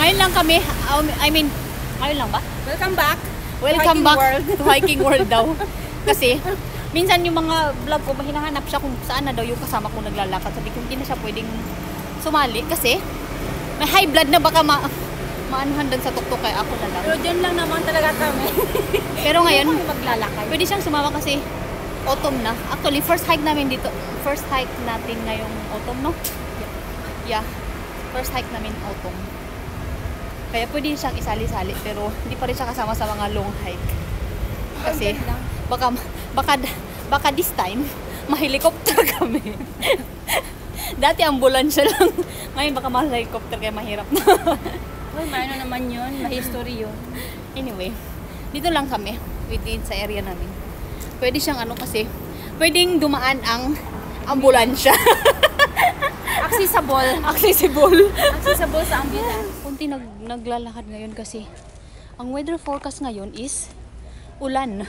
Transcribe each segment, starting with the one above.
Ngayon lang kami, I mean, ngayon lang ba? Welcome back. Welcome back to Hiking World daw. Kasi, minsan yung mga vlog ko, hinahanap siya kung saan na daw yung kasama kong naglalakad. Sabi ko, hindi na siya pwedeng sumali kasi may high blood na baka maanuhan doon sa tuktok kaya ako na lang. Pero dyan lang naman talaga kami. Pero ngayon, maglalakad. pwede siyang sumama kasi autumn na. Actually, first hike namin dito. First hike natin ngayong autumn, no? Yeah. First hike namin autumn. Kaya pwede siyang isali-sali pero hindi pa rin siya kasama sa mga long hike. Kasi baka this time ma-helicopter kami. Dati ambulansya lang. Ngayon baka ma-helicopter kaya mahirap na. Uy, ano naman yun? Mahistory yun. Anyway, dito lang kami within sa area namin. Pwede siyang ano kasi pwedeng dumaan ang ambulansya. Accessible sa ambulance. Kunti naglalakad ngayon kasi ang weather forecast ngayon is ulan.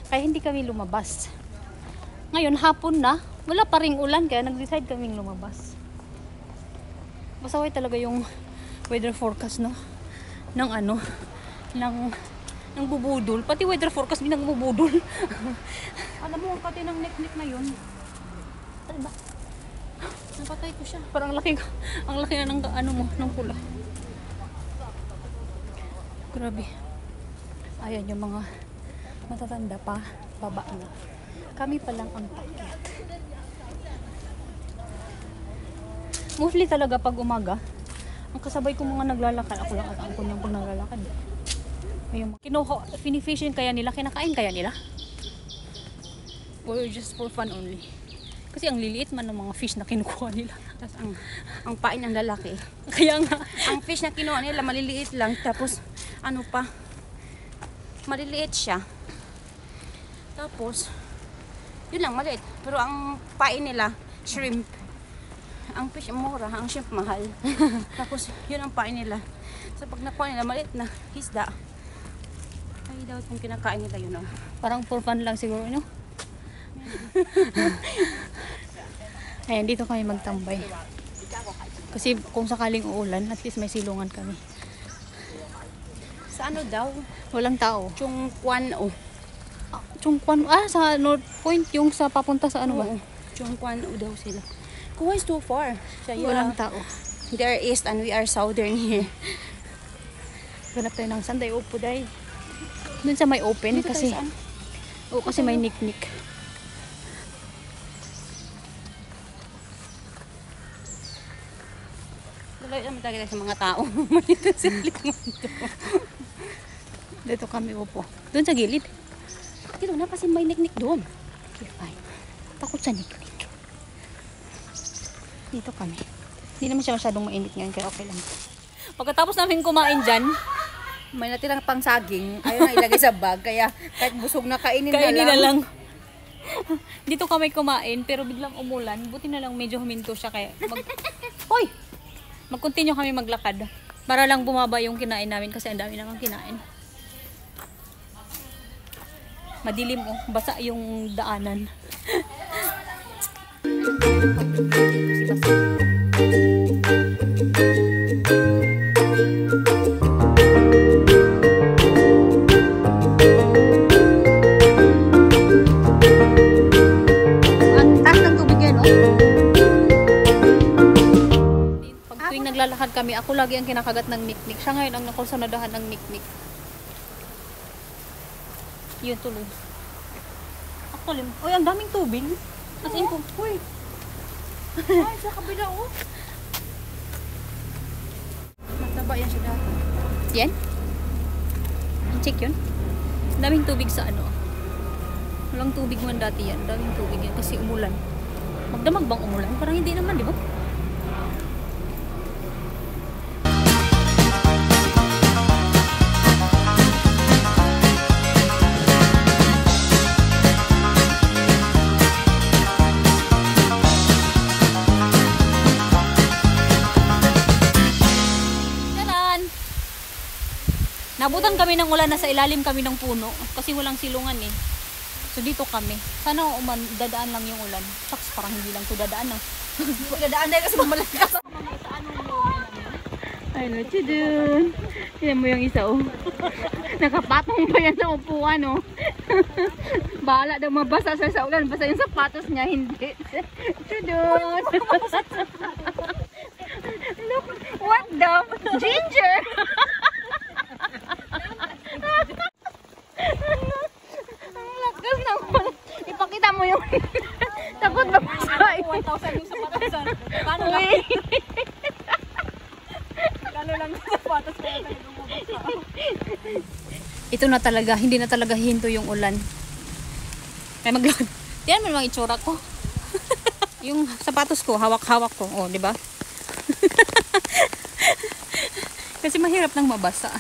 Kaya hindi kami lumabas. Ngayon hapon na, wala pa ring ulan kaya nag-decide kaming lumabas. Masaway talaga yung weather forecast, no? Ng bubudol. Pati weather forecast din nagbubudol. Alam mo, ang pati ng neck na yun. Ano ba? Napatay ko siya. Parang ang laki na ng ng pula. Grabe. Ayan yung mga matatanda pa, baba na. Kami pa lang ang pakyat. Mostly talaga pag umaga, ang kasabay ko mga naglalakad. Ako lang at ang kunyang pag naglalakad. Finifish kaya nila, kinakain kaya nila? Or just for fun only? Kasi ang liliit man ng mga fish na kinukuha nila. Tapos ang pain ng lalaki. Kaya nga, ang fish na kinuha nila maliliit lang. Tapos ano pa? Maliliit siya. Tapos yun lang, maliit. Pero ang pain nila, shrimp. Ang fish mura, ang shrimp mahal. Tapos yun ang pain nila. So pag nakuha nila maliit na isda, ay daw kung kinakain nila yun. Oh. Parang for fun lang siguro, no? Ayan, dito kami magtambay. Kasi kung sakaling uulan, at least may silungan kami. Sa ano daw? Walang tao. Chungkwan o. Chungkwan, sa North Point, yung sa papunta sa ano ba? Chungkwan o daw sila. Kuha is too far. Walang tao. They are east and we are southern here. Ganap tayo ng sanday upo dahil. Doon sa may open dito kasi. Oo, kasi may nick-nick. Dalawa naman talaga sa mga tao. Dito kami upo. Doon sa gilid. Dito na kasi may nick-nick doon. Okay, fine. Takot sa nick-nick. Dito kami. Hindi naman siya masyadong mainit ngayon kaya okay lang. Pagkatapos namin kumain dyan, may natirang pang saging. Ayaw na ilagay sa bag. Kaya kahit busog na kainin na lang. Dito kami kumain pero biglang umulan. Buti na lang medyo huminto siya kaya Hoy! Mag-continue kami maglakad. Para lang bumaba yung kinain namin kasi ang dami namang kinain. Madilim basa yung daanan. Naglalakad kami, ako lagi ang kinakagat ng nick-nick. Siya ngayon ang nakonsanadahan ng nick-nick. Yun tuloy. Actually, uy, ang daming tubig. As in kung, uy. Ay, sa kabila, oh. Mataba yan siya dati. Yan? Check yun. Ang daming tubig sa ano. Walang tubig man dati yan. Daming tubig yan kasi umulan. Magdamag bang umulan? Parang hindi naman, di ba? Nabutan kami ng ulan, nasa ilalim kami ng puno kasi walang silungan eh. So dito kami. Sana dadaan lang yung ulan. Shucks, parang hindi lang to dadaan. Dadaan dahil kasi malakas. Ay, no, chidun. Tignan mo yung isa, oh. Nakapatong pa yan sa upuan, oh. Bahala daw mabasa sa ulan. Basta yung sapatos niya, hindi. Chidun. Look, what the? Ginger! Ang lakas ng ulan. Ipakita mo yung... Takot ba pa sa 1,000 yung sapatos. Paano lang? Kano lang yung sapatos kaya talagang mabasa. Ito na talaga, hindi na talaga hinto yung ulan. Kaya maglakad. Tiyan mo naman itsura ko. Yung sapatos ko, hawak-hawak ko. Oh, di ba? Kasi mahirap nang mabasa.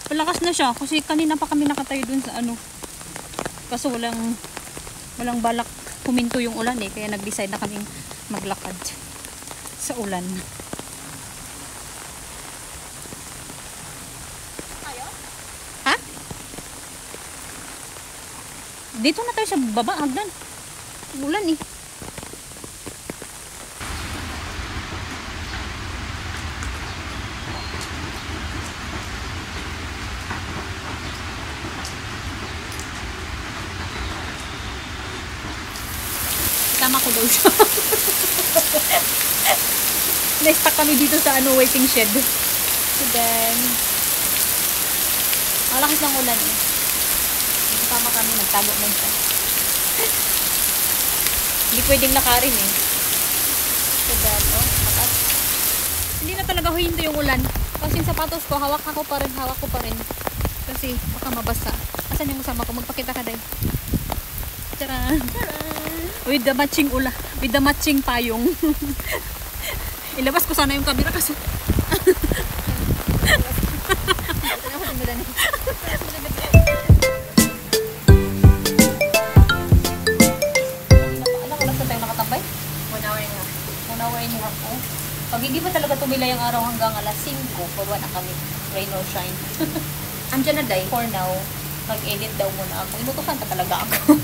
Palakas na siya kasi kanina pa kami nakatayo dun sa ano. Kaso walang balak huminto yung ulan eh. Kaya nag-decide na kaming maglakad sa ulan. Ha? Dito na tayo sa baba, hagdan. Ulan eh. Tama ko daw siya. Na-stuck kami dito sa ano, waiting shed. So then, malakas ng ulan eh. Tama kami, nagtago lang siya. Hindi pwedeng nakarin eh. So then, oh, matas. Hindi na talaga huhinto yung ulan. Kasi yung sapatos ko, hawak ko pa rin. Kasi baka mabasa. Asan yung usama ko? Magpakita ka dahil. Tara! With the matching with the matching payong. Ilabas ko sana yung camera kasi. Alam, oras na tayo nakatambay? 1 hour and a half. 1 hour and a half po. Pag hindi pa talaga tumila yung araw hanggang alas 5, forward na kami. Rain or shine. Andiyan na day. For now, mag-edit daw muna ako. Inutusan pa talaga ako.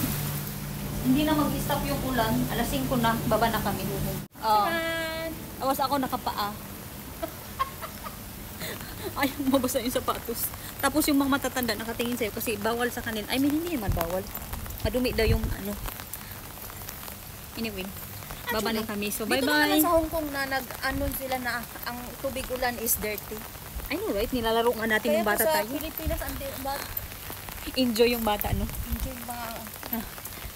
Hindi na mag-stop yung ulan. Alas 5 na, baba na kami. Awas ako nakapaa. Ayaw mabasa yung sapatos. Tapos yung mga matatanda nakatingin sa'yo kasi bawal sa kanila. I mean, hindi naman bawal. Madumi daw yung ano. Anyway, baba na kami. So, Dito bye-bye. naman sa Hong Kong na nag-ano sila na ang tubig ulan is dirty. I know, right? Nilalaro nga natin yung bata tayo. Kaya sa Pilipinas, Enjoy yung bata, no? enjoy mga...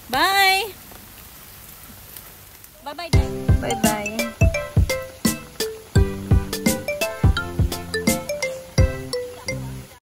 Bye! Bye-bye, Dad. Bye-bye.